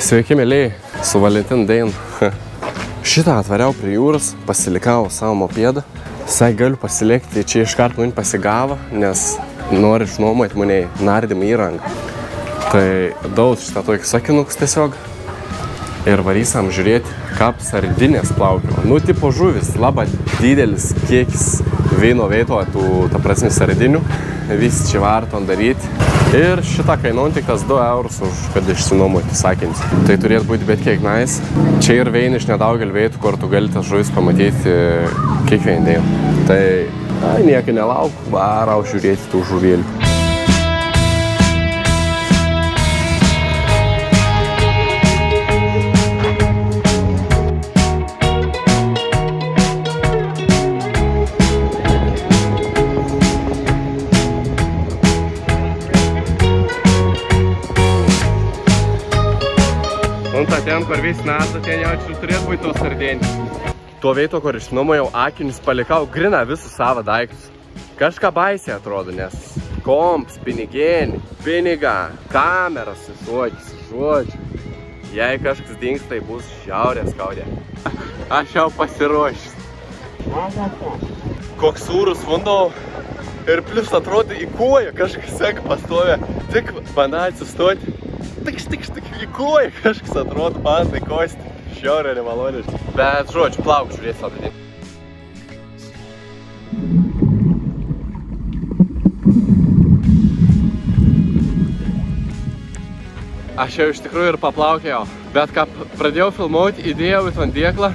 Sveiki, mėlyje, su Valentin Dain. Šitą atvariau prie jūros, pasilikau savo mopėdą. Sai galiu pasilikti, čia iškart man pasigavo, nes nori išnuomoti mane nardymą įrangą. Tai daug šitą tokį sakinukus tiesiog. Ir varysam žiūrėti, kaip sardinės plaukio. Nu, tipo žuvis, labai didelis kiekis vyno veito, ta prasme sardinių. Visi čia varton daryti. Ir šitą kainuon tik tas 2 eurus už kad išsinuomoti sakinys. Tai turėtų būti bet kiek nice. Čia ir veini iš nedaugel veitų, kur tu gali tas žuvis pamatyti kiekvieną dieną. Tai nieko nelauk, varau žiūrėti tų žuvėlių. Ten, kur vis nasa, ten jau čia turėtų būti tos sardinės. Tuo vieto, kur išnuomojau akinis, palikau grina visus savo daiktus. Kažką baisiai atrodo, nes komps, pinigėnį, pinigą, kameras, visokius, žodžiu. Jei kažkas dings, tai bus šiaurės skaudė. Aš jau pasiruošęs. Koks sūrus vandau. Ir plius atrodo į koją, kažkas seka pastovė. Tik bandai atsistoti. Tik į koją kažkas atrodo, bandai kosti. Šiaurė nemaloniškai. Bet žodžiu, plauk žiūrėti savo didį. Aš jau iš tikrųjų ir paplaukėjau. Bet ką pradėjau filmuoti, įdėjau į ton dėklą.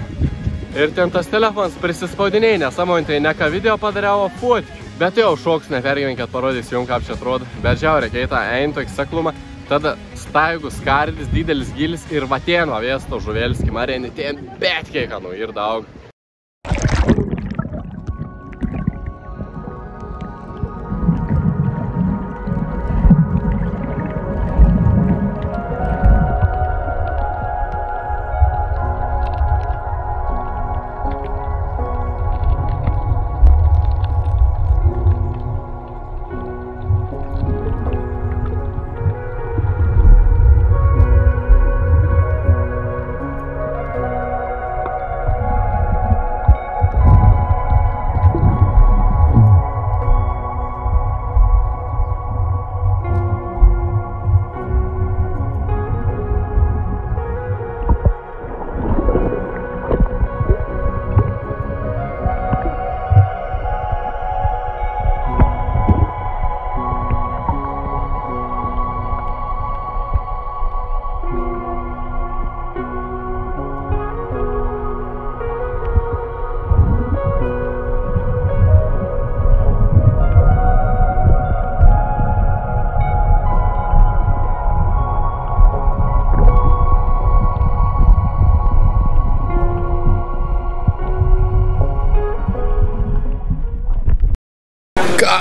Ir ten tas telefonas prisispaudiniai, nesąmoningai ne ką video padariau, o fotkių. Bet jau šoks nepergyvenkit, parodysiu jums, kaip čia atrodo. Bet žiaurė, keita eina tokį saklumą. Tada staigus skardis, didelis gilis ir va ten va viesto žuvėlis, kai marėni ten bet kiek anu ir daug.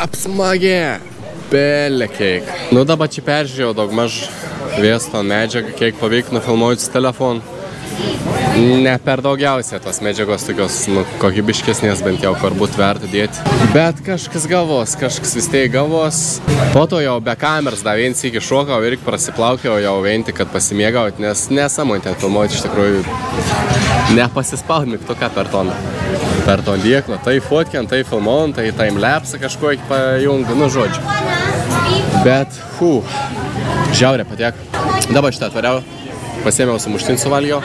Apsmagė, belekeik. Nu dabar čia peržiūrėjau daugmaž viesto medžiagą, kiek pavyko nufilmuoti su telefonu. Ne per daugiausiai tos medžiagos tokios kokybiškesnės, bent jau kur būtų verta dėti. Bet kažkas galvos, kažkas vis tiek galvos. Po to jau be kameras dar vien sykį šokau ir prasiplaukiau jau veinti, kad pasimėgauti, nes nesąmonį ten filmuoti iš tikrųjų nepasispaud mygtuką per ton dėklą. Tai fotkiant, tai filmuojant, tai timelapsą kažkokį pajungu, nu žodžiu. Bet, žiaurė patiek. Dabar šitą atvariau, pasėmiau sumuštinį suvalgiau.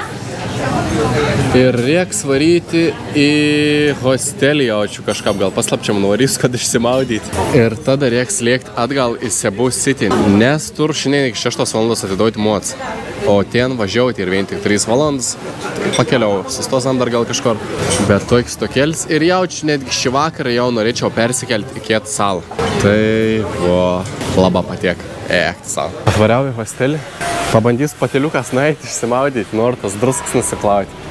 Ir reiks varyti į hostelį, jaučiu kažkap gal paslapčiam norys, kad išsimaudyti. Ir tada reiks lėkti atgal į Cebu City, nes tur šiandien iki 6 valandos atiduoti moc. O ten važiuoti ir vien tik 3 valandas. Pakeliau, sustosam dar gal kažkur. Bet toks tokelis ir jaučiu netgi šį vakarą jau norėčiau persikelti į Kietą salą. Tai, labai patiek. Ekti salą. Atvariau į hostelį. Pabandys pateliukas nueiti, išsimaudyti, nori tas druskas nusiplauti.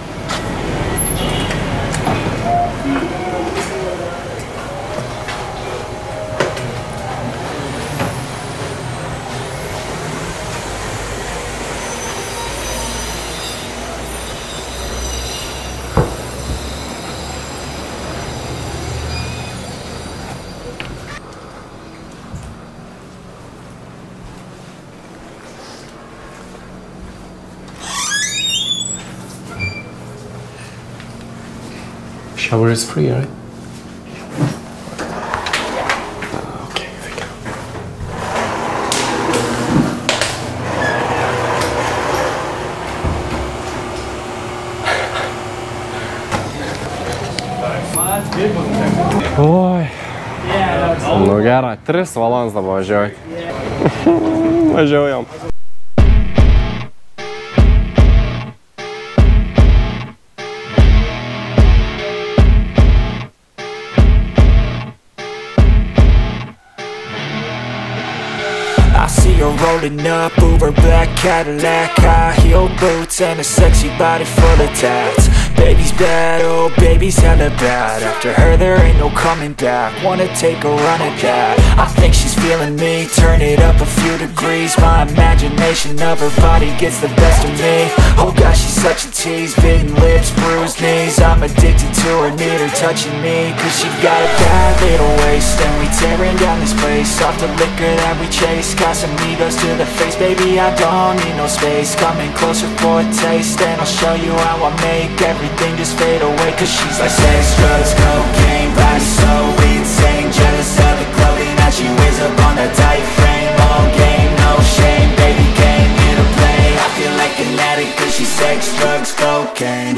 Shower is free, right? Okay, thank you. Oi. Nu gerai, 3 valandas dabar važiuoju. Važiuojam. I see her rolling up, Uber black Cadillac, high heel boots and a sexy body full of tats. Baby's bad, oh baby's hella bad. After her there ain't no coming back. Wanna take a run at that. I think she's feeling me, turn it up a few degrees. My imagination of her body gets the best of me. Oh gosh, she's such a tease, bitten lips, bruised knees. I'm addicted to her, need her touching me, cause she got a bad little waist. And we tearing down this place, off the liquor that we chase. Casamigos to the face, baby I don't need no space. Coming closer for a taste, and I'll show you how I make everything just fade away. Cause she's like sex, drugs, cocaine, body so insane. Jealous of the clothing that she wears up on that tight frame. All game, no shame, baby came here to play. I feel like an addict cause she's sex, drugs, cocaine.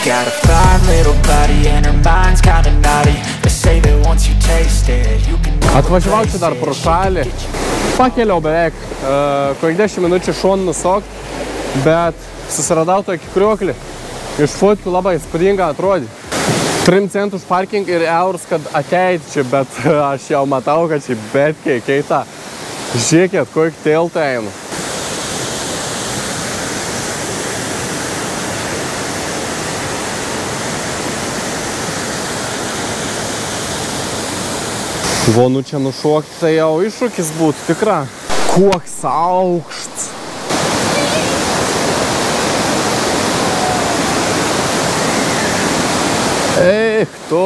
Got a fine little body and her mind's kinda naughty. They say that once you taste it, you can... Atvažiavau čia dar pro šalį, pakeliau beveik kokiek 10 minučių šon nusokt, bet susiradau tokį krioklį, iš fotkų labai įspūdinga atrodė. 3 centų už parking ir eurus, kad ateit čia, bet aš jau matau, kad čia betkiai keita. Žiūrėkit, kokį tiltą einu. Vonu čia nušokti, tai jau iššūkis būtų tikra. Koks aukštas. Eik tu.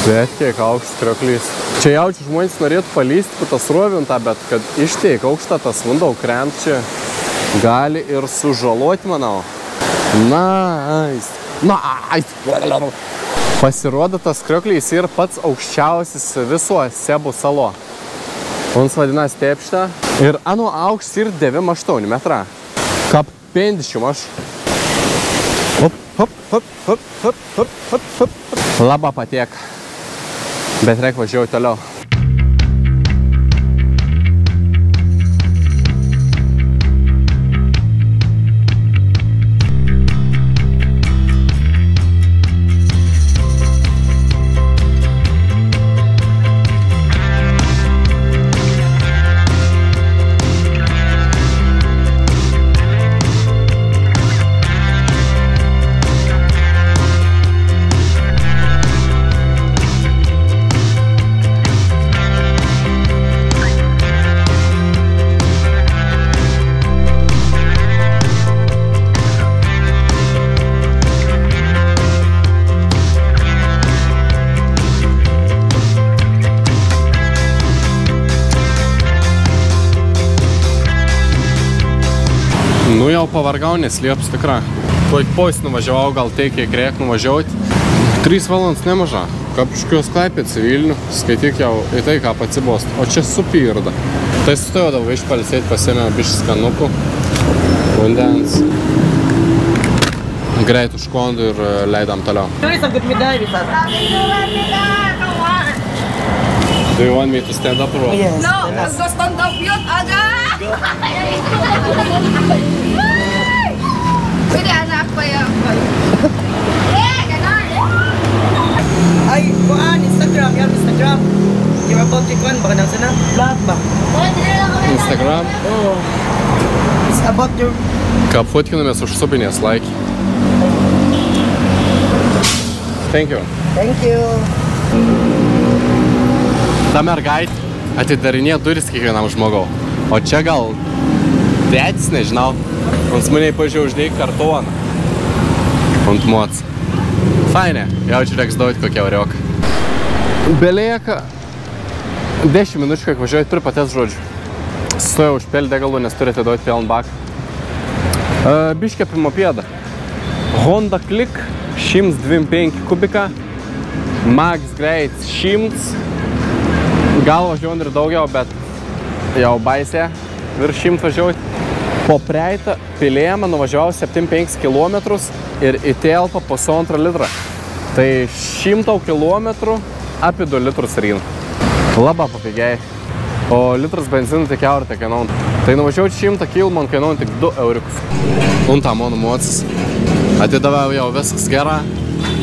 Bet kiek aukštas krioklys. Čia jaučiu žmonės norėtų palysti po tas rovintą, bet kad išteik aukštą tas vandau krent čia gali ir sužaloti, manau. Nice. Pasirodo, tas krioklys yra pats aukščiausias viso Sebų salo. Ons vadina Stepštą. Ir anu aukštas yra 9,8 metrą. Kap 50 aš. Hop, hop, hop, hop, hop, hop, hop, hop. Labą patiek. Bet reik važiuoju toliau. Nu jau pavargau, neslieps tikra. Tuoj pois nuvažiavau, gal tai kiek reik nuvažiauti. 3 valandas nemaža. Kapiškios Klaipėdos į Vilnių, skaityk jau į tai, ką atsibost. O čia supirda. Tai sustojodavau išpalsėti, pasiėmė biškį skanukų, vandens. Greit užkondų ir leidam toliau. Do you want me to stand up or what? Yes. No, go stand up yun, aga! Pwede anak pa yan. Ganon! Ay, kuhaan, Instagram, yan, Instagram. Yung about yung kuhaan, baka nang sana, vlog ba? Instagram. It's about your... Ką fotkinamės už subinės like. Thank you. Thank you. Ta mergaitė atidarinė duris kiekvienam žmogau. O čia gal tėtis, nežinau. Ant maniai pažiūrėjau uždėjai kartoną. Ant moc. Fainė. Jaučiu reiks duoti kokią varioką. Belieka 10 minučių, kiek važiuojat prie patės žodžių. Stojau užpėlį degalų, nes turite duoti pėln baką. Biškė pimo pėdą. Honda Click 125 kubika. Max greit 100. Gal važiuojant ir daugiau, bet jau baisė virš 100 važiuoti. Po Preitą Pilėjimą nuvažiavau 7,5 km ir įtelpa po 1,5 litrą. Tai 100 km apie 2 litrus ryn. Labai papigiai. O litras benzinų tik eurą tik kainuon. Tai nuvažiavau 100 km, man kainuon tik 2 eurikus. Unta mano mocis. Atidavau jau viskas gera.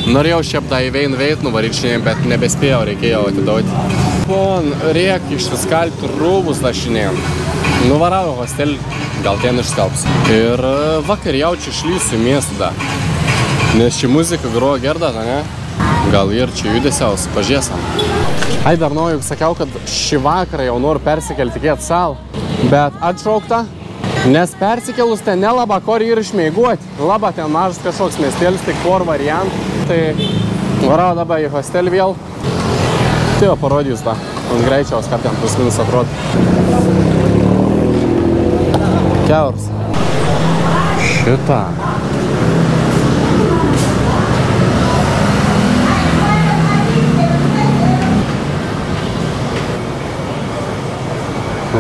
Norėjau šiaip da įvein veit nuvaryti šiandien, bet nebespėjau, reikėjo atidauti. Pon, reik išsiskalbti rūbus da šiandien. Nuvarau į hostelį, gal ten išskalbsiu. Ir vakar jaučiu išlysiu į miestą da. Nes ši muzika groja gerda, ne? Gal ir čia judesiaus, pažiesam. Ai, dar noriu, sakiau, kad šį vakarą jau noriu persikelti į salą. Bet atšaukta, nes persikelus ten nelaba kur ir išmeiguoti. Laba ten mažas kažkoks miestelis, tik por variantų. Tai varau dabar į hostelį vėl. Tai jau parodys da. Ant greičiaus, ką ten plus minus atrodo. Keurs. Šitą.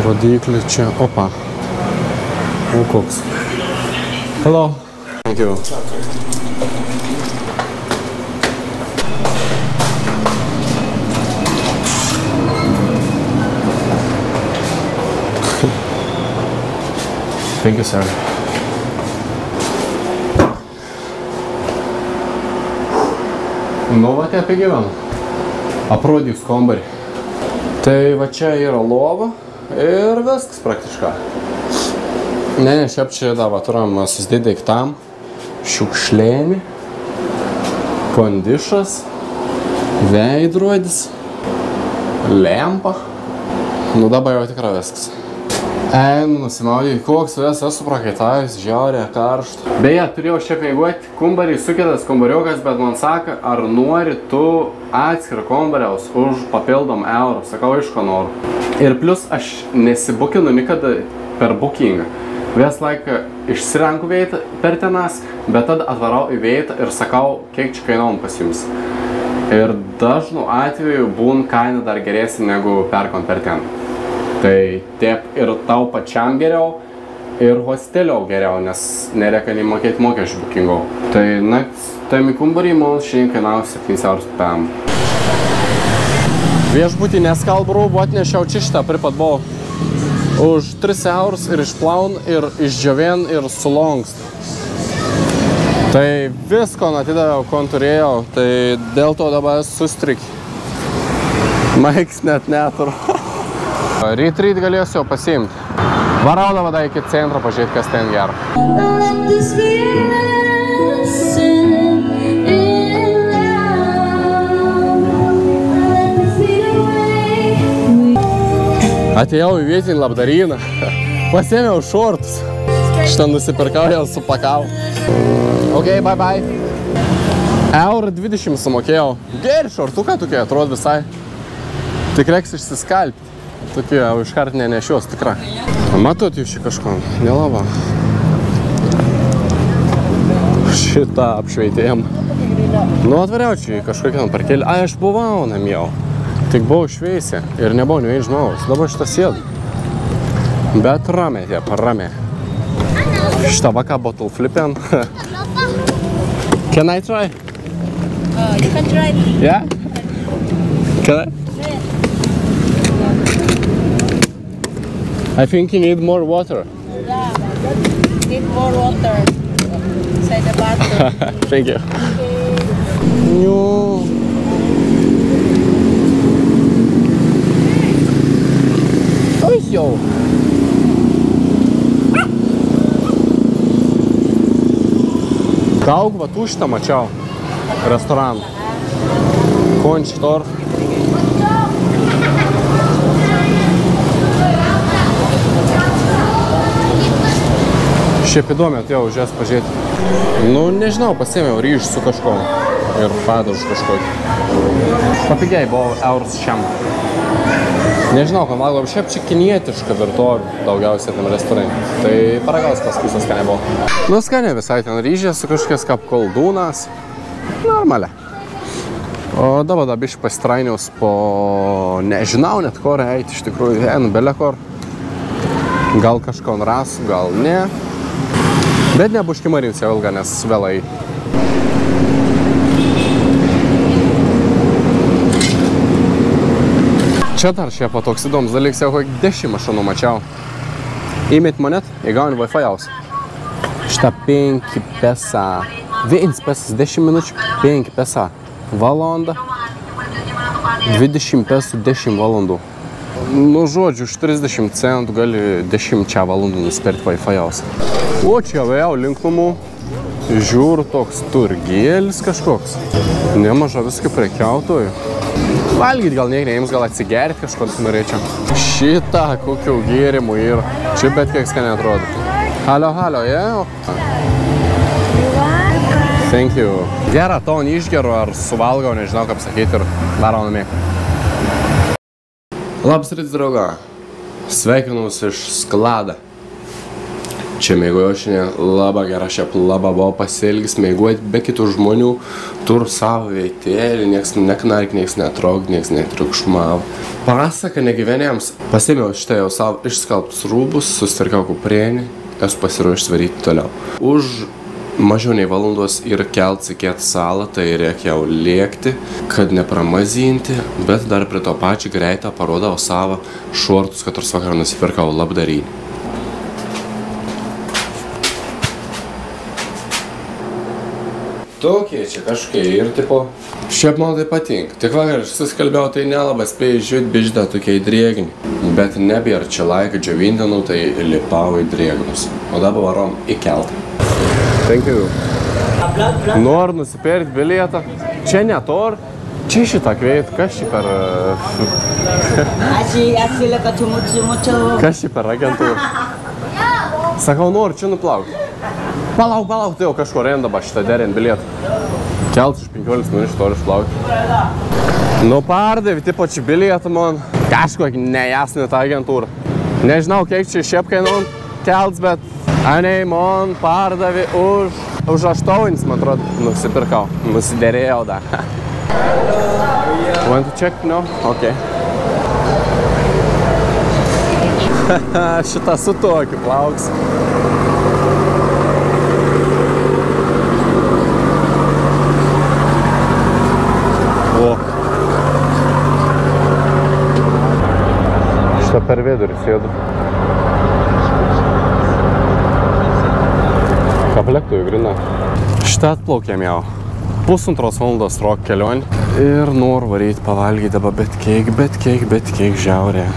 Rodiklį čia. Opa. O koks. Hello. Thank you. Thank you, sir. Nu, va, te apie gyvenu. Aprodys kambarį. Tai va čia yra lova ir viskas praktiškai. Ne, šiaip čia va, turim susidėti daiktam. Šiukšlėnį, kondišas, veidrodis, lempa. Nu, dabar jau tikrai viskas. Einu, nusimaudyti, koks vis esu prakaitavęs, žiaurė, karštą. Beje, turėjau šiaip meiguoti kambarį, sukitas kambariukas, bet man sako, ar nori tu atskirą kambariaus už papildom eurą. Sakau, iš ko noriu. Ir plus aš nesibukinu nikada per bookingą. Vis laiką išsirenku veitą per tenas, bet tada atvarau į veitą ir sakau, kiek čia kainuom pas jums. Ir dažnu atveju būn kaina dar geresnė negu perkant per ten. Tai taip ir tau pačiam geriau, ir hostelio geriau, nes nereikia nei mokėti mokesčių bookingo. Tai naktis tam į kambarį mums šiandien kainavo 7 eurus PM. Viešbutį neskalbų rūbų atnešiau čia šitą pripat buvau. Už 3 eurus ir išplaun, ir išdžiovien, ir sulongst. Tai visko atidaviau, ko turėjau, tai dėl to dabar sustrik. Maiks net neturiu. Ryt galėsiu jau pasiimti. Varau dabar iki centro pažiūrėti, kas ten gero. Atėjau į vietinį labdaryną. Pasėmiau šortus. Šitą nusipirkau, jau supakau. Ok, bye bye. Eurą 20 sumokėjau. Geri šortuką tokie, atrodo visai. Tik reiks išsiskalbti. Tokie jau iškart nenešios, tikrai. Matot jūs čia kažko? Nelaba. Šitą apšveitėjom. Nu, atvariau čia kažkokiam parkelį. Ai, aš buvau namijau. Tik buvau šveisė ir nebuvau nei žmogaus. Dabar šitą sėdu. Bet ramiai, tiep, ramiai. Šitą vaką bottle flippin. Can I try? You can try. Yeah? Can I? I think you need more water. Yeah, need more water inside the bathroom. Thank you. No. Oh, yo. Daug va tuštą mačiau restoranų. Končitor. Šiaip įdomi atėjau už jas pažiūrėti. Nu, nežinau, pasėmiau ryžių su kažko ir padažu kažkokį. Papigiai buvo eurus šiam. Nežinau, kad valgau šiaip čia kinietiška virtuvė daugiausiai tam restorane. Tai paragaus paskui skaniai buvo. Nu, skaniai visai ten ryžės su kažkokias kaip koldūnas. Normalia. O dabar biškai pasitrainiaus po... Nežinau net kur eiti, iš tikrųjų, vienu belekor. Gal kažko ras, gal ne. Bet nebuški marinsi ilgą, nes vėlai. Čia dar šiaip toks įdomus dalyks, jau kokį 10 mašinų mačiau. Įmėt monet, įgauni Wi-Fi jaus. Šitą 5 pesa. 1 pesas 10 minučių, 5 pesa valanda, 20 pesų 10 valandų. Nu, žodžiu, už 30 centų gali 10 valandų nusipirkti Wi-Fi jaus. O čia vėl link namų. Žiūriu, toks turgėlis kažkoks. Nemaža viską prekiautojų. Valgyti gal niek neims, gal atsigerti kažko norėčiau. Šitą kokių gėrimų yra. Čia bet kiek skaniai atrodo. Halio, yeah? Thank you. Gerą tonį išgeru ar suvalgau, nežinau kaip sakyti ir varau namie. Labas rytas, drauga. Sveikinus iš skladą. Čia mėgojo šiandien labai gera, šiaip labai buvo pasielgis, mėgojant be kitų žmonių, tur savo veitėlį, nieks neknark, nieks netrauk, nieks netriukšmavo. Pasaka negyvenėms. Pasėmiau šitą jau savo išskalbtus rūbus, susitvarkiau kuprėnį, esu pasiruošęs varyti toliau. Už mažiau nei valandos ir kelti į salą, tai reikia jau lėkti, kad nepramazinti, bet dar prie to pačią greitą parodau savo šortus, kad tos vakarą nusipirkau labdarinį. Tokie čia kažkai ir tipo, šiaip man tai patinka. Tik vakar aš suskalbėjau, tai nelabai spėjau žiūrėti biždą tokiai drėgni. Bet nebėra čia laiką džiovindinų, tai lipau į drėgnus. O dabar varom į keltą. Thank you. Noriu nusipirkti bilietą. Čia ne tor. Čia šitą kveit. Kas čia per... Kas čia per agentūrą? Sakau, noriu čia nuplaukti. Palauk, tai jau kažko rendaba šitą derint bilietą. Keltas už 15 minučių toliau išplaukti. Nu, pardavė, tipo čia bilietą man. Kažkokį nejasnį tą agentūrą. Nežinau, kiek čia šiaip kainuon keltas, bet anei man pardavė už 8, man atrodo, nusipirkau. Nusiderėjau dar. Want to check? No? Ok. Šitą su tokiu plauks. Šitą per vidurį sėdu. Kaplektųjų grina. Šitą atplaukėm jau. 1,5 valandos trok kelionį. Ir noriu varyti pavalgyti dabar bet kiek žiaurė.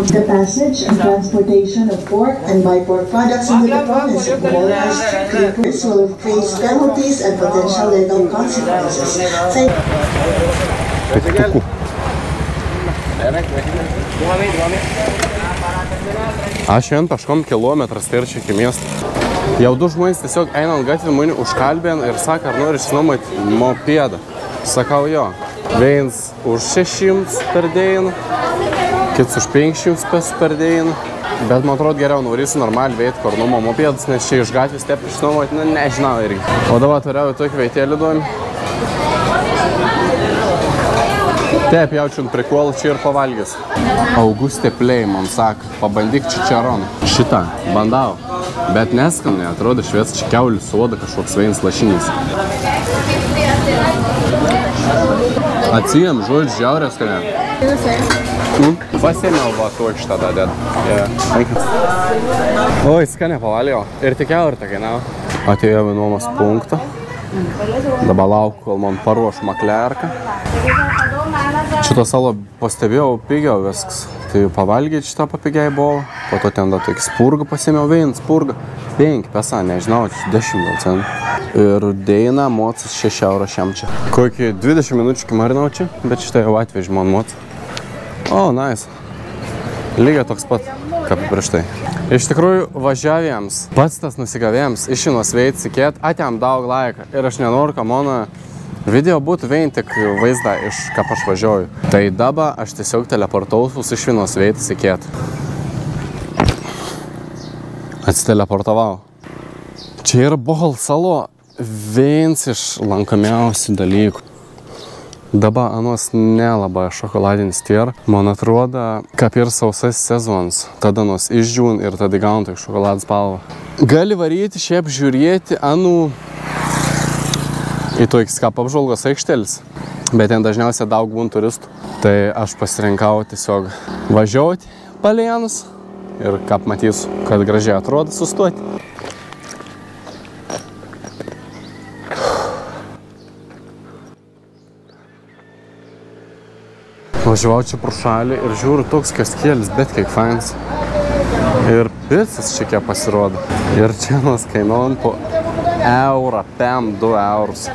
The passage and transportation of pork and bypork products into the province of Bohol are strictly prohibited. Will face penalties and potential legal consequences. Petukų. Aš šiandien paškom kilometras terčia iki miestą. Jau 2 žmonės tiesiog einant gatvį mane užkalbėn ir sako, ar nori išsinuomoti mopedą. Sakau jo. Vienas už 600 per dieną, kits už 500 per dieną. Bet man atrodo geriau nuvarysiu normaliai veitį, kur numo mopedas, nes čia iš gatvės taip išnuomoti, nu nežinau irgi. O dabar turėjau tokį veitėlį duomį. Taip, jaučiant prikolą čia ir pavalgęs. Augustė Plei man sako, pabandyk čičaroną. Šitą bandau, bet neskanai, atrodo švies čia kiaulių soda kažkoks vienas lašinys. Atsijam, žodžiu, žiaurės skanė. Pasėmiau va tokį šitą tą dėdą. Oi, skanė pavalėjau. Ir tik jau ir tokia, ne? Atėjau į nuomos punktą. Dabar lauku, kol man paruoš maklerką. Šitą salą pastebėjau, pigiau viskas. Tai pavalgyti šitą papigiai buvo, po to ten da tokį spurgą pasėmiau, spurgą, 5 pesa, nežinau, 10 gal centų. Ir deina mocis 6 eurų šiam čia. Kokį 20 minučių marinau čia, bet šitą jau atvežė man mocis. O, nice. Lygiai toks pat, kaip prieš tai. Iš tikrųjų, važiavėjams, pats tas nusigavėjams, išinos veit sikėt, atėm daug laiką. Ir aš nenoriu, kad mano video būtų vien tik vaizdą iš kaip aš važiuoju. Tai dabar aš tiesiog teleportausius iš vienos veit sikėt. Atsiteleportavau. Čia yra Bohol salo, vienas iš lankomiausių dalykų. Dabar anos nelabai šokoladinis tier. Man atrodo, kaip ir sausas sezonas. Tada anos išdžiūn ir tada gauntų iš šokoladas spalvą. Gali varyti šiaip žiūrėti į toks kaip apžvalgos aikštelis. Bet ten dažniausiai daug būn turistų. Tai aš pasirinkau tiesiog važiuoti palėjanus ir kaip matysiu, kad gražiai atrodo sustoti. Važiavau čia pro šalį ir žiūriu toks kaskėlis, bet kiek fainas. Ir picas čia kiek pasirodo. Ir čia mes kainuojam po eurą, 2 eurus.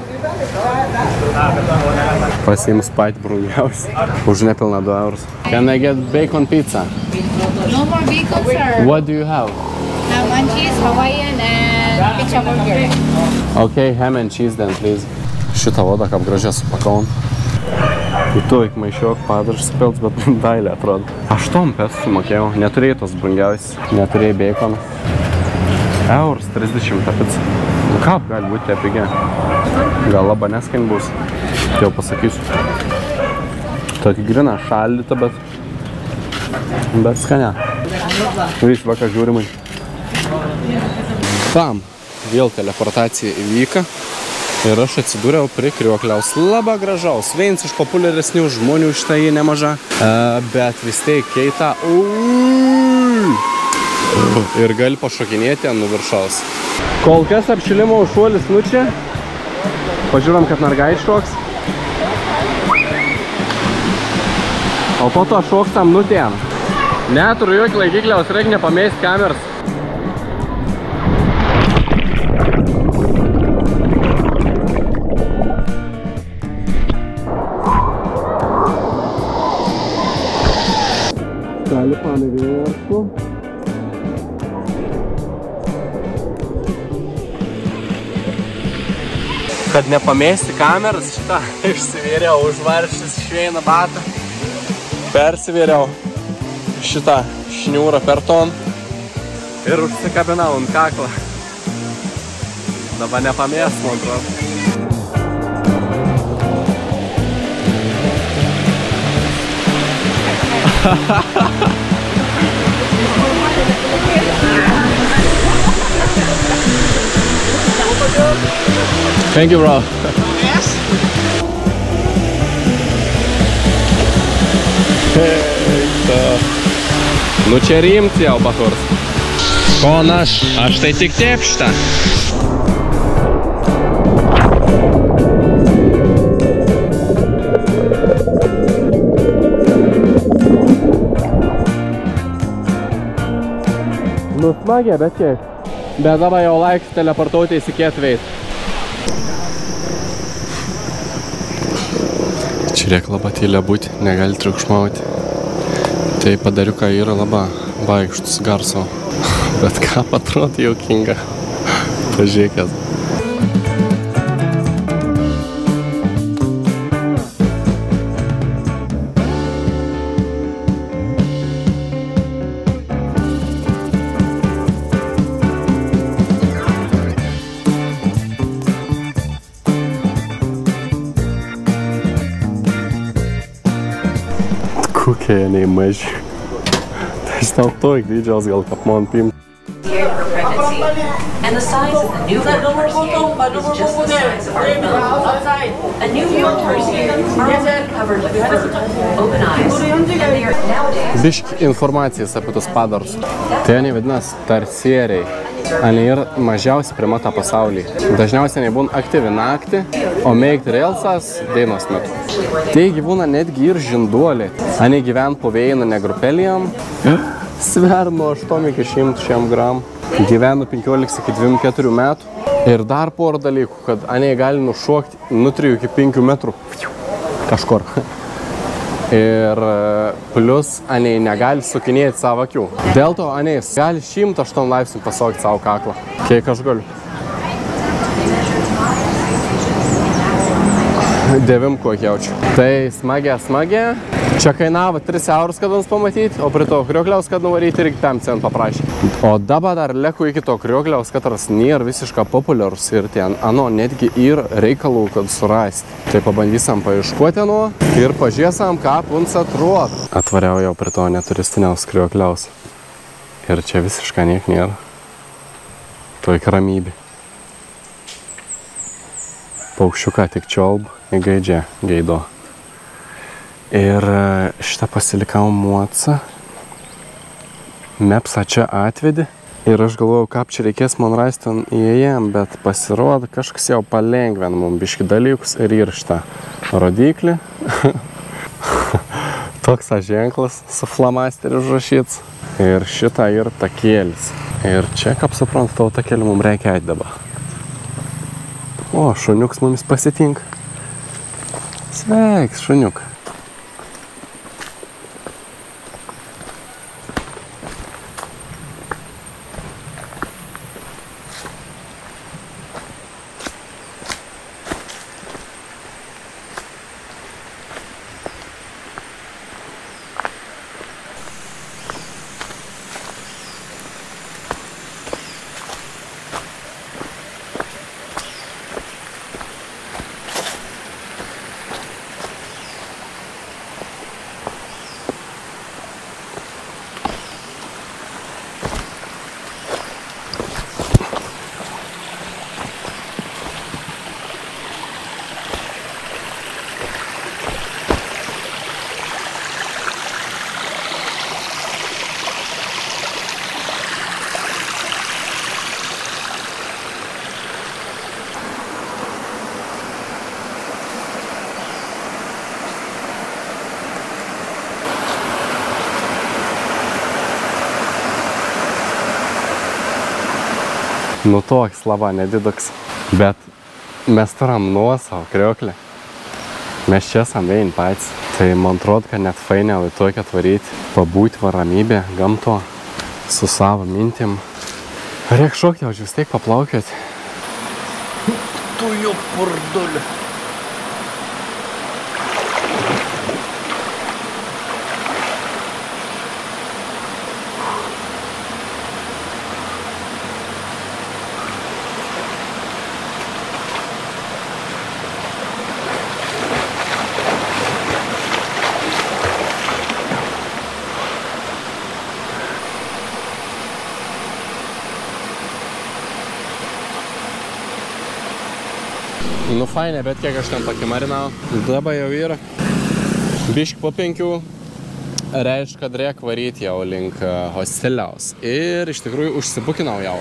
Pasiims patį brungiausią. Už nepilną 2 eurus. Can I get bacon pizza? No more bacon, sir. What do you have? Ham and cheese, Hawaiian and pizza burger. Okay, ham and cheese then, please. Šitą vodą kaip gražiai supakau. Į to iki maišiok padažas pilts, bet dailė atrodo. 8 pesų sumokėjau, neturėjau tos brangiausias, neturėjau baconą. Euras 30 ta pica. Nu kaip gali būti tie pigia? Gal labai neskan bus, tai jau pasakysiu. Tokį griną šaldytą, bet skania. Vyš vakar žiūrimai. Tam vėl teleportacija įvyka. Ir aš atsidūriau prie Kriokliaus. Labai gražaus, vienas iš populiaresnių žmonių šitą jį nemaža. Bet vis tiek keita. Ir gali pašokinėti ant nuviršaus. Kol kas apšilimo šuolis čia. Pažiūrom, kad mergaičių šoks. O po to šoks tam nutien. Neturiu jokį laikikliaus, reikia nepamėsti kameras. Gali panevėrsų. Kad nepamėsti kameras, šitą išsivėriau, užvarštis šveina batą. Persivėriau šitą šniūrą per ton ir užsikabinau ant kaklą. Dabar nepamėst, man atrodo. Thank you, bro. Yes. Nu čia rimti jau, Baturs. Ko aš tai tik taip šitą. Nu smagiai, bet kiek. Bet dabar jau laiks teleportuoti įsikėt veit. Čia reikia labai tylę būti, negali triukšmauti. Tai padariuką yra labai baikštus garso. Bet ką atrodo juokinga. Pažiūrėkės. Kokie jie neįmaži. Tai aš tau toik didžiaus gal kaip man pim. And the size of the new Verters cake is just the size of our milk. A new Verters cake are covered with fruit, open eyes, and they are nowadays. Biški informacijas apie tos padarus. Tai jie vadinasi tarsieriai. Ane ir mažiausiai primata pasaulį. Dažniausiai nebūna aktyvi naktį, o meikti reelsas dainos metu. Tai gyvūna netgi ir žinduoliai. Ane gyvent po vėjina negrupelijam. Sver nuo 8 iki 100 gramų. Gyvenu 15 iki 24 metų. Ir dar porą dalykų, kad ane gali nušokti nuo 3 iki 5 metrų. Kažkur. Ir plus ane negali sukinėti savo akių. Dėl to ane gali 108 laipsnių pasokti savo kaklą. Kiek aš galiu. 9 kokį jaučiu. Tai smagia. Čia kainavo 3 eurus, kad mums pamatyti, o prie to kriokliaus, kad nuvaryti, irgi 5 centų paprašė. O dabar dar leku iki to kriokliaus, katras nėra visiškai populiarus ir ten, netgi ir reikalų, kad surasti. Tai pabandysam paieškoti ir pažiūrėsam, ką mums atrodo. Atvariau jau prie to neturistiniaus kriokliaus. Ir čia visiškai niek nėra. Tuoj ramybė. Paukščiuką tik čiolb į gaidžią gaido. Ir šitą pasilikau muocą. Mepsą čia atvedi. Ir aš galvojau, ką čia reikės man rasti įėjam, bet pasirodo, kažkas jau palengvena mums biški dalykus ir šitą rodiklį. Toks ženklas su flamasteriu užrašyts. Ir šitą ir takėlis. Ir čia, kaip suprantu, tavo takėlį mums reikia eit dabar. O, šuniuks mumis pasitinka. Sveiks, šuniuk. Nu toks laba, nedidoks. Bet mes turam nuosavą krioklį. Mes čia esam vein patys. Tai man atrodo, kad net fainiau į tokią atvaryti. Pabūti va ramybė, gamto, su savo mintim. Reik šokti, aš vis tiek paplaukioti. Tu jau purdulį. Nu fainė, bet kiek aš ten pakimarinau. Dabar jau yra biški po 5. Reiškia, kad reik varyti jau link hosteliaus. Ir iš tikrųjų užsibukinau jau.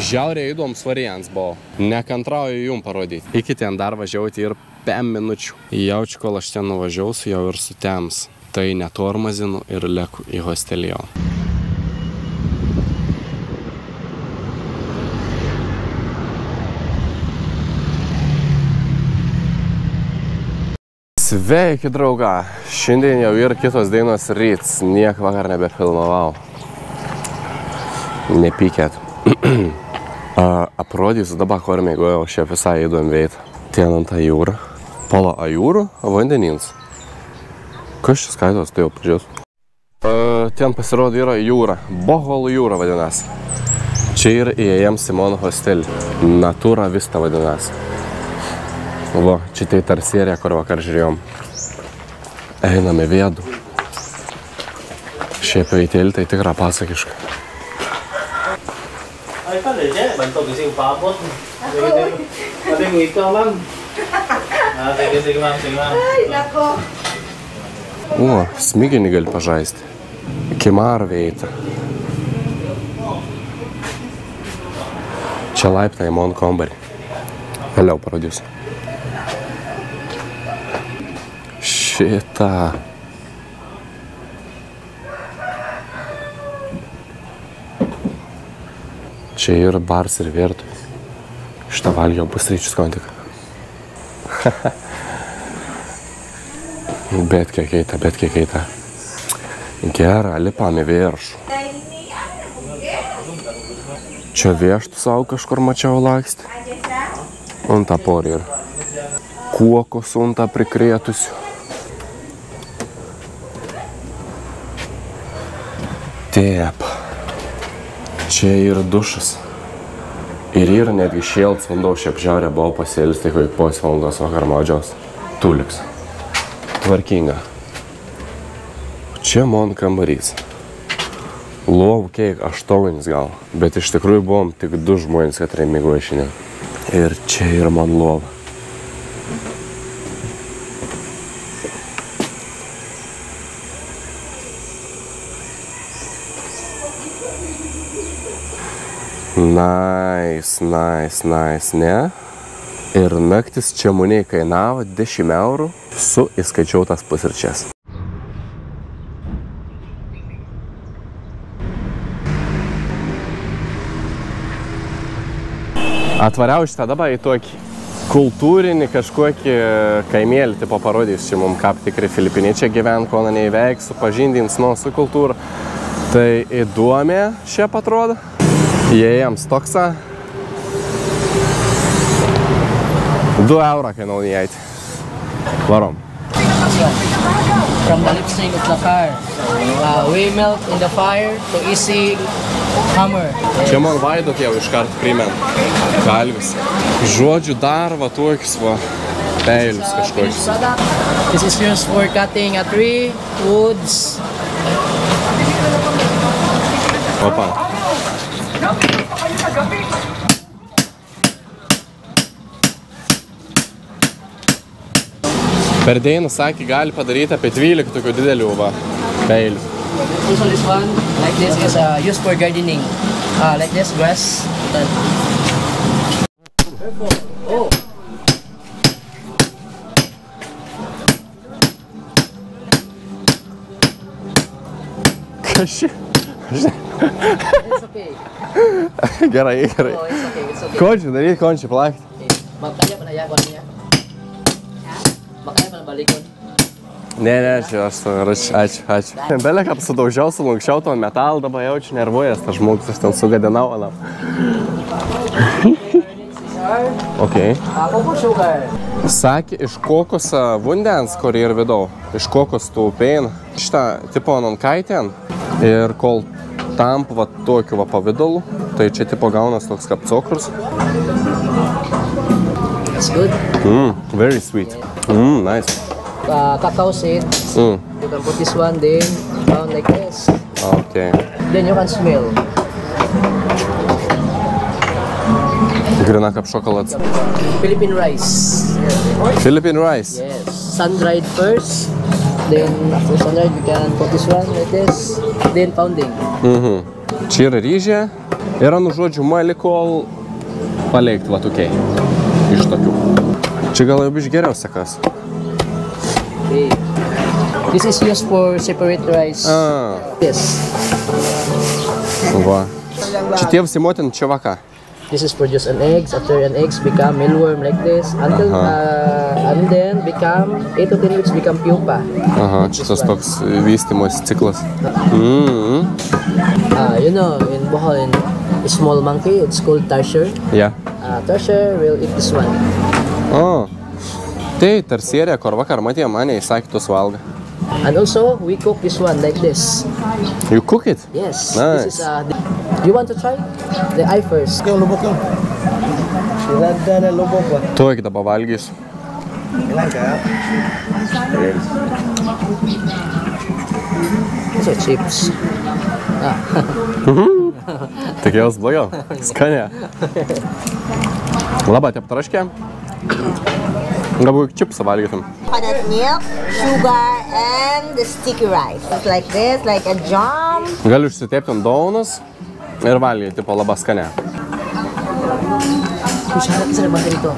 Žiauriai įdomus variants buvo. Nekantrauju jum parodyti. Iki ten dar važiauti ir 5 minučių. Jaučiu, kol aš ten nuvažiausiu, jau ir sutems. Tai netormazinu ir leku į hostelį jau. Sveiki, drauga! Šiandien jau yra kitos dainos ryts. Niek vakar nebefilmavau. Nepykėt. Aprodysiu dabar, kur mėgojau šią visai įdomi veitą. Ten ant jūrą. Pala jūrų, vandenins. Kas čia skaitos, tai jau pažiūrės. Ten pasirodo yra jūra. Boholų jūra vadinasi. Čia yra įėjam Simono hostelį. Natura Vista vadinasi. Va, čia tai tarserija, kur vakar žiūrėjom. Einame vėdų. Šiaip veitėlį tai tikra pasakiška. O, smiginį gali pažaisti. Kimar veitą. Čia laiptai į mon kambarį. Vėliau parodysiu. Šitą. Čia yra bars ir virtuvė. Šitą valgiau pusryčius kon tik. Bet kiek eita. Gera, lipam į viršų. Čia vieštų savo kažkur mačiau laksti. Unta porį ir kuokos unta prikrėtusių. Taip. Čia yra dušas. Ir yra netgi šėlts vanduo, šiaip žiaurė buvo pasėlis, tai kaip pos valandos vakar maudžiaus. Tuliks. Tvarkinga. Čia mon kambarys. Lovų kiek 8 gal, bet iš tikrųjų buvom tik 2 žmonės, kad migoja šiandien. Ir čia yra man lova. Nice, ne? Ir naktis čia muniai kainavo 10 eurų su įskaičiautas pusryčias. Atvariau šitą dabar į tokį kultūrinį kažkokį kaimėlį, tipo parodys čia mums kaip tikri filipiniečiai gyvena, ko neįveik, supažindins su kultūra. Tai įdomė šiaip atrodo. Įėjam stoksą. 2 eurą kainau įeiti. Varom. From the lip sync of the car. We melt in the fire to easy hammer. Čia man Vaidot jau iškart primen. Kalvis. Žodžiu dar va tokius va peilius kažkokius. This is used for cutting a tree, woods. Opa. Per dieną, sakė, gali padaryti apie 12 tokių didelių va peilių. Also this one, like this, is used for gardening. Like this, grass. Oh. Kas čia? It's okay. Gerai. Oh, it's okay. Končiai daryti, končiai plakti. Makanya pa na yan, niya. Makanya pa na balikon. Ne, čia ačiū. Belek apsidaužiau, sulankščiau to metalą, dabar jaučiu nervuojas, tas žmogus, aš ten sugadinau. Okay. Sakė, iš kokos vandens, kur yra vidau, iš kokos tų peina. Šitą tipo nonkaitien ir kol tamp va tokiu va pavidalu, tai čia tipo gaunas toks kaip cukrus. That's good. Very sweet. Nice. Cacao seeds. You can put this one then down like this. Okay. Then you can smell. Grina kaip šokoladas. Philippine rice. Philippine rice? Yes. Sun-dried first. Then after sun-dried you can put this one like this. Then pounding. Čia yra ryžė. Yra, nu žodžiu, mali kol paleikti va tokiai. Iš tokių. Čia gal jau biškai geriau sekas. Okay. This is used for separate rice. Yes. Va. Čia tie visi motin čia vaka. This is produce an eggs. After an eggs become mealworm like this. Until and then become 8 to 10 weeks become pupa. Čia tas toks vystymosi ciklas. You know, in Bohol, in a small monkey, it's called tarsier. Yeah. Tarsier will eat this one. Tai tarsierė, kur vakar matė mane, įsakė tos valga. And also, we cook this one like this. You cook it? Yes. Nice. This is, you want to try? The eye first. Tuok dabar valgysiu. These are chips. Tikėjaus blogiau. Skanė. Labai taip traškė. Galbūt čipsą valgytum. Coconut milk, sugar, and the sticky rice. It's like this, like a jam. Gali užsitepti ant daunas ir valgyti, tipo labai skanė. Sarap sa labang dito.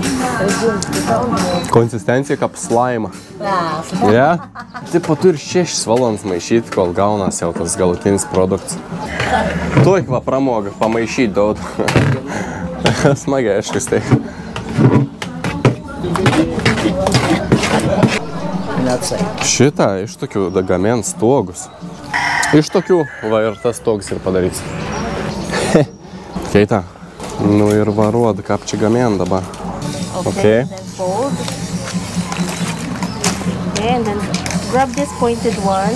Konsistencija kaip slaima. Ja? Tipo, turi 6 valandas maišyti, kol gaunas jau tas galutinis produktas. Tuoj va pramoga pamaišyti daug. Smagiai, aiškus tai. Šitą iš tokių gamens stogus. Iš tokių, va ir tas stogas ir padarys. Keita. Nu ir varuod, kaip čia gamen dabar. Okay. Then fold. Okay, and then grab this pointed one.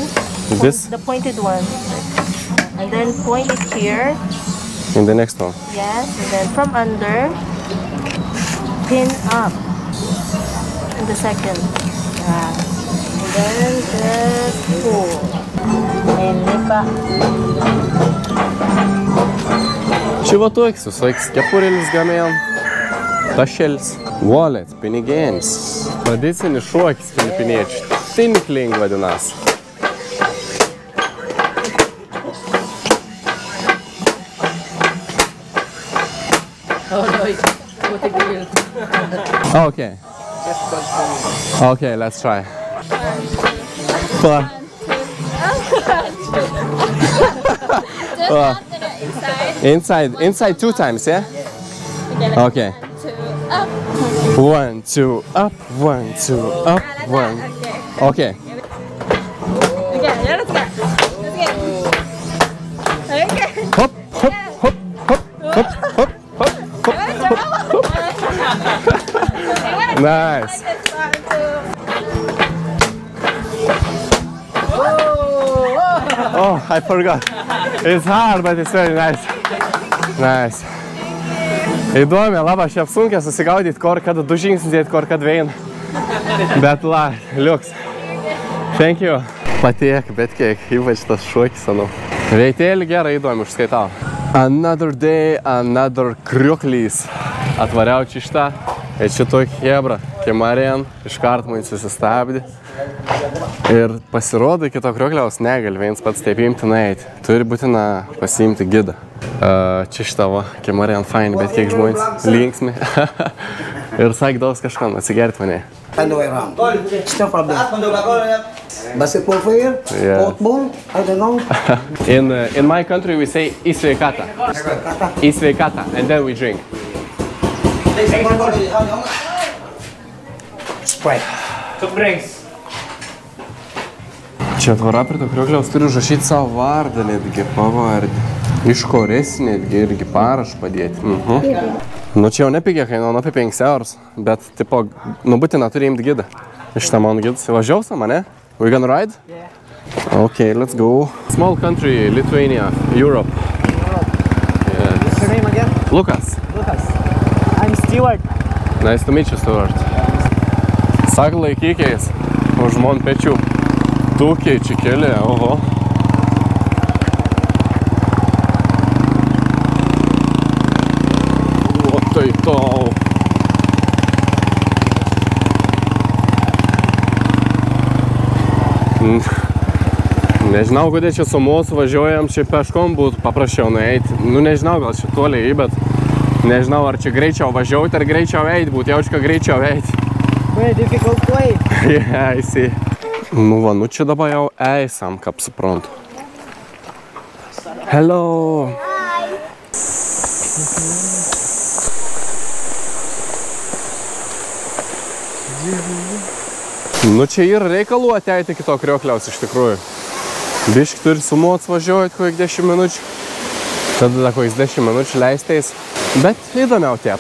This? The pointed one. And then point it here. In the next one. Yes, and then from under, pin up. In the second. Yeah. And then just pull. And lift up. Čia va toks visais kepurėlis gamen. Tašelis. Wallet, pinigėnis. Tradicinis šokis filipiniečių. Tinkling vadinas. Okay. Okay, let's try. Inside 2 times, yeah? Okay. 1, 2, up, 1, 2, up, 1. Okay. Hop, hop, hop, hop, hop, hop, hop, hop, hop. Nice. Oh, I forgot. It's hard, but it's very nice. Nice. Įdomi, labai aš apsunkia susigaudyti, kur kada 2 žingsnis dėti, kur kada veina. Bet liuks. Thank you. Patiek, bet kiek, ypač tas šokis, anau. Veitėlį gerai įdomi, užskaitau. Another day, another kriuklys. Atvariau čia šitą. Ir šitoj hebra, kemarien, iškart man susistabdė. Ir pasirodo, iki to kriukliaus negali viens pats taip imti nueiti. Turi būtina pasiimti gidą. Čia šitą va, kemarien faini, bet kiek žmonės linksmi. Ir sakydavos kažką, atsigerti mane. And the way around. It's no problem. Basketball player, football, I don't know. In my country we say isveikata. Isveikata, and then we drink. Sprite. Čia atvara prie to kriukliaus turi užrašyti savo vardą netgi, pavardį. Iš korės netgi irgi parašą padėti. Nu čia jau nepigia kainuoja apie 5 eurus, bet tipo, nu būtina turi imti gidą. Iš tą mano gidas. Važiausi mane? We gonna ride? Yeah. Okay, let's go. Small country, Lithuania, Europe. Yes. What's your name again? Lukas. Lucas. I'm Stewart. Nice to meet you, Stewart. Sak laikykiais, už mon pečių. Tūkiai čia keli, oho. O tai tau. Nežinau, kodėl čia su mūsų važiuojam, čia peškom būtų paprasčiau nueiti. Nu, nežinau, gal čia toliai, bet nežinau, ar čia greičiau važiuoti, ar greičiau eiti, būtų jaučka greičiau eiti. Very difficult way. Yeah, I see. Nu va, nu čia dabar jau eisam, kaip suprantu. Hello! Nu čia yra reikalų ateiti iki to kriokliaus iš tikrųjų. Biški turi sumuot važiuoti kokiek 10 minučių. Tada kokiek 10 minučių leisteis. Bet įdomiau tiep.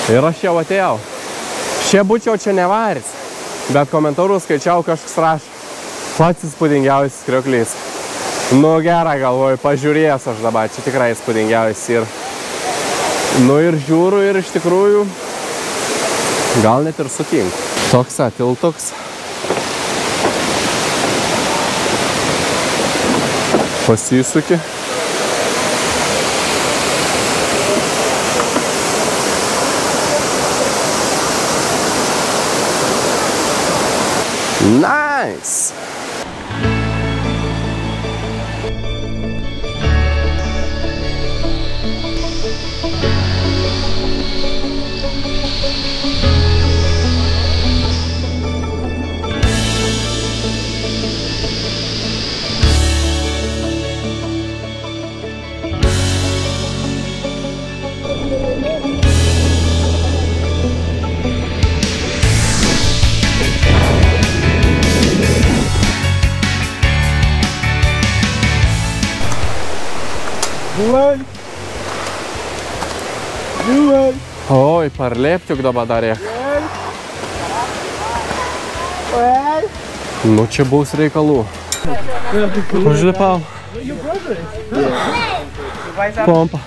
Ir aš jau atėjau. Šia būčiau čia nevaris. Bet komentarų skaičiau kažkas rašo. Pats įspūdingiausias krioklys. Nu gerą galvoju, pažiūrėjęs aš dabar. Čia tikrai įspūdingiausias ir. Nu ir žiūriu ir iš tikrųjų gal net ir sutinku. Toks tiltuks. Pasisuki. Nice! Oi, parlėpti juk dabar dar reikia. Nu, čia bus reikalų. Užlipau. Pompa.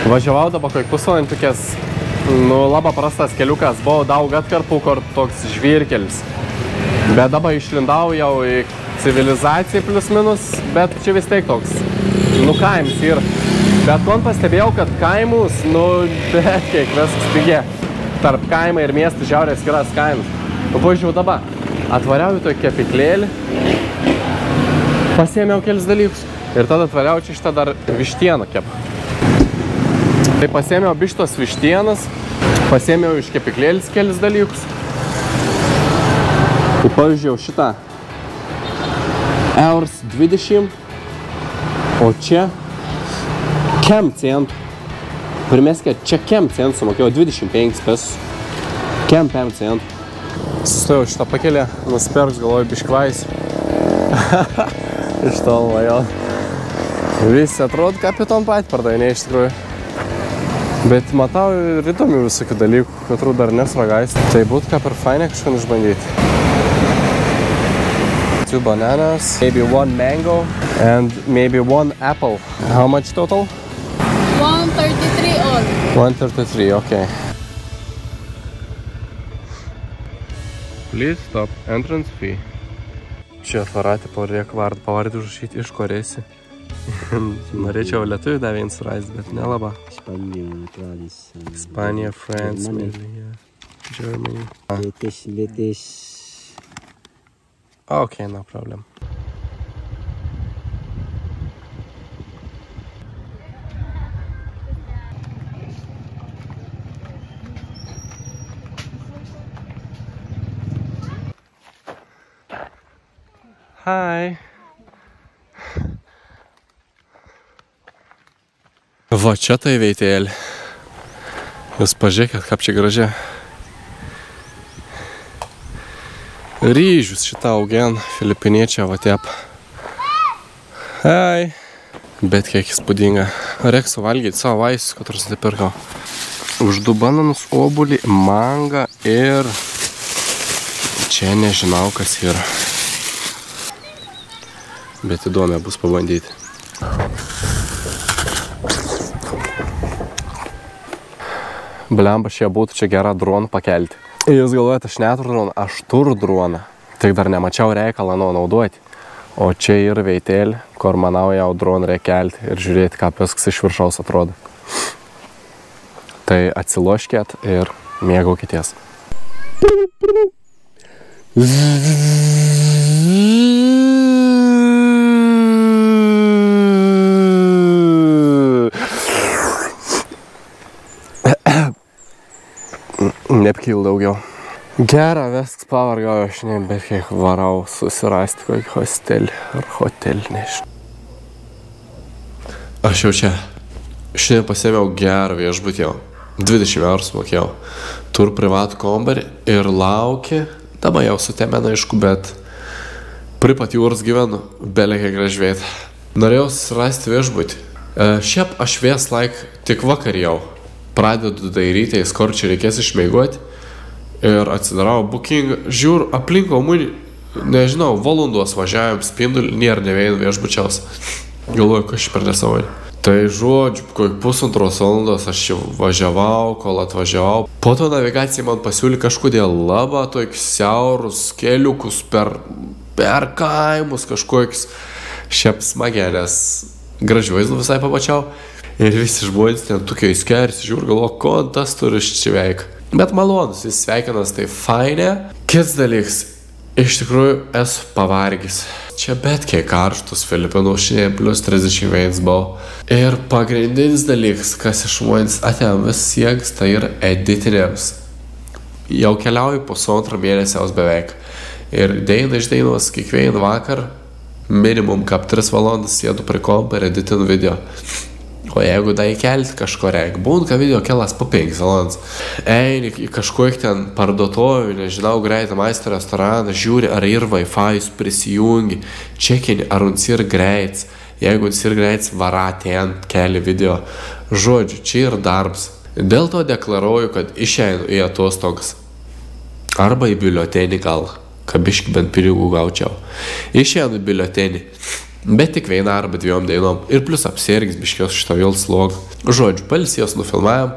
Važiavau dabar kokį pusvalandį tokias, nu, labai prastas keliukas. Buvo daug atkarpų, kur toks žvyrkelis. Bet dabar išlindau jau į civilizaciją plius minus, bet čia vis tiek toks, nu, kaims ir. Bet man pastebėjau, kad kaimus, nu, bet kiek viskas pigė. Tarp kaimą ir miestų žiaurės skiras kaimus. Važiavau dabar. Atvariau į tokį kepiklėlį. Pasiėmiau kelis dalykus. Ir tada atvariau čia šitą dar vištieną kepą. Tai pasiėmiau bištos vištienas. Pasiėmiau iš kepiklėlis kelis dalykus. Tai pavyzdžiui šitą Eurs 20. O čia kem centų. Pirmėskė, čia kem centų sumokėjau 25 pesus. Kem 5 centų. Sustojau šitą pakelę, nusipirks, galvoju, biškvais. Iš tolo, jo. Visi atrodo, kapiton pat pardavinė iš tikrųjų. Bet matau ir įdomių visokių dalykų, atrodo dar nesragais. Tai būtų ką per fainę kažką išbandyti. 2 bananas, maybe 1 mango and maybe 1 apple. How much total? 133 all. 133, okay. Please stop, entrance fee. Čia atvarati pavardį užrašyti iš kur esi. Norėčiau lietuvių dar vieną surasti, bet nelaba. Ispanija, France, maybe, yeah. Germany. British. Okay, no problem. Hi. Va čia tai veitėlį. Jūs pažiūrėkit, kaip čia gražiai. Ryžius šitą augien, filipiniečią va tep. Hei. Bet kiek įspūdinga. Reik suvalgyti savo vaisius, kuriuos nusipirkau. Už 2 bananus, obuolį, mangą ir čia nežinau, kas yra. Bet įdomia bus pabandyti. Blemba, šie būtų čia gerą droną pakelti. Jūs galvojate, aš neturiu droną, aš turiu droną. Tik dar nemačiau reikalą naudoti. O čia yra veitėlį, kur manau jau droną reikia kelti ir žiūrėti, kaip viskas iš viršaus atrodo. Tai atsiloškėt ir mėgaukitės. Nepkyl daugiau. Gerą, viskas pavargau, aš ne, bet kiek varau susirasti kokį hostelį ar hotelį, nežinau. Aš jau čia. Šiandien pasėmiau gerą viešbutį jau. 20 eurų sumokėjau. Tur privatų kambarį ir lauki. Dabar jau sutemena, aišku, bet pripat jūros gyvenu, belekia gražvėti. Norėjau susirasti viešbutį. Šiaip aš vis laik tik vakar jau pradedu dairytis, kur čia reikės išmėgoti. Ir atsidarau booking, žiūr, aplinko mūnį, nežinau, valandos važiavom spindulį, nėra ne vien viešbučiaus. Galvoju, kas per nesavai. Tai žodžiu, kokį 1,5 valandos aš jau važiavau, kol atvažiavau. Po to navigacija man pasiūlė kažkodėl labai tokius siaurus keliukus per kaimus kažkokius. Šiaip smagiai, nes gražių vaizdų visai pamačiau. Ir visi žmonės ten tokie įskersi, žiūr, galvo, ko tas turi čia veik. Bet malonus, jis sveikinas, tai fainė. Kitas dalykas, iš tikrųjų esu pavargis. Čia bet kiek karštus Filipinų, šiandien plus 31 buvo. Ir pagrindinis dalykas, kas iš žmonės atėm vis sieks, tai yra editinėms. Jau keliauju po 2 mėnesiaus beveik. Ir deina iš dainos kiekvieną vakar, minimum kap 3 valandas sėdu prie kompo ir editinu video. O jeigu da įkelti kažko reik, būn, kad video kelas po 5 valandas. Eini į kažkokį ten parduotovių, nežinau, greitą maisto restoraną, žiūri, ar ir Wi-Fi prisijungi, čekini, ar uns ir greits. Jeigu uns ir greits, varą ten, keli video. Žodžiu, čia ir darbs. Dėl to deklaruoju, kad išeinu į atostogas. Arba į biuletenį gal, kabiški bent pinigų gaučiau. Išeinu į biuletenį. Bet tik vieną arba 2 dainom. Ir plus apsirgis biškios šito vėl slogą. Žodžiu, palisijos nufilmavom.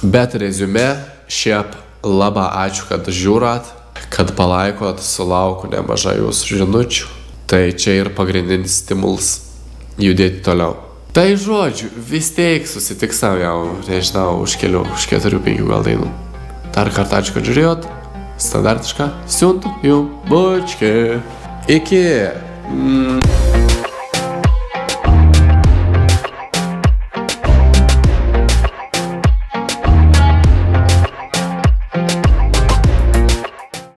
Bet reziume, šiaip labai ačiū, kad žiūrat, kad palaikot, sulauku nemažai jūsų žinučių. Tai čia ir pagrindinis stimuls judėti toliau. Tai žodžiu, vis tiek susitiksim jau, nežinau, už 4-5 gal dainų. Dar kartą ačiū, kad žiūrėjot. Standartiška siuntu jum bučkį. Iki.